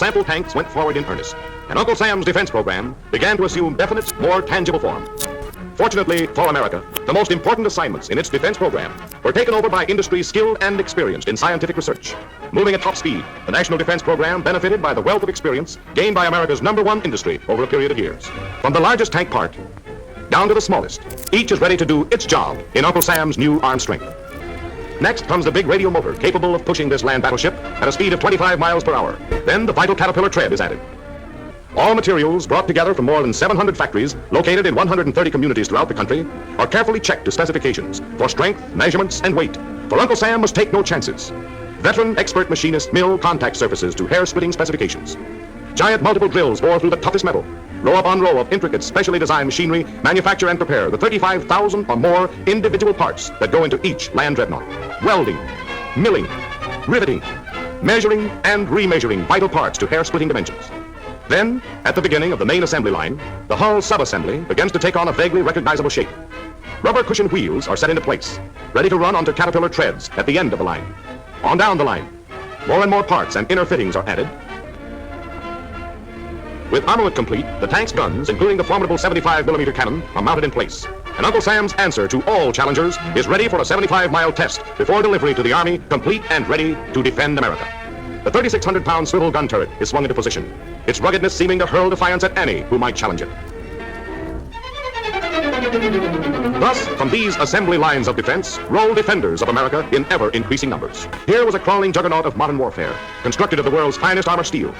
sample tanks went forward in earnest, and Uncle Sam's defense program began to assume definite, more tangible form. Fortunately for America, the most important assignments in its defense program were taken over by industry skilled and experienced in scientific research. Moving at top speed, the National Defense Program benefited by the wealth of experience gained by America's #1 industry over a period of years. From the largest tank part down to the smallest, each is ready to do its job in Uncle Sam's new armed strength. Next comes the big radio motor capable of pushing this land battleship at a speed of 25 miles per hour. Then the vital Caterpillar tread is added. All materials brought together from more than 700 factories located in 130 communities throughout the country are carefully checked to specifications for strength, measurements, and weight. For Uncle Sam must take no chances. Veteran expert machinists mill contact surfaces to hair-splitting specifications. Giant multiple drills bore through the toughest metal. Row upon row of intricate, specially designed machinery manufacture and prepare the 35,000 or more individual parts that go into each land dreadnought. Welding, milling, riveting, measuring, and remeasuring vital parts to hair-splitting dimensions. Then, at the beginning of the main assembly line, the hull sub-assembly begins to take on a vaguely recognizable shape. Rubber cushion wheels are set into place, ready to run onto Caterpillar treads at the end of the line. On down the line, more and more parts and inner fittings are added. With armament complete, the tank's guns, including the formidable 75mm cannon, are mounted in place. And Uncle Sam's answer to all challengers is ready for a 75-mile test before delivery to the Army, complete and ready to defend America. The 3,600-pound swivel gun turret is swung into position, its ruggedness seeming to hurl defiance at any who might challenge it. Thus, from these assembly lines of defense, roll defenders of America in ever-increasing numbers. Here was a crawling juggernaut of modern warfare, constructed of the world's finest armor steel.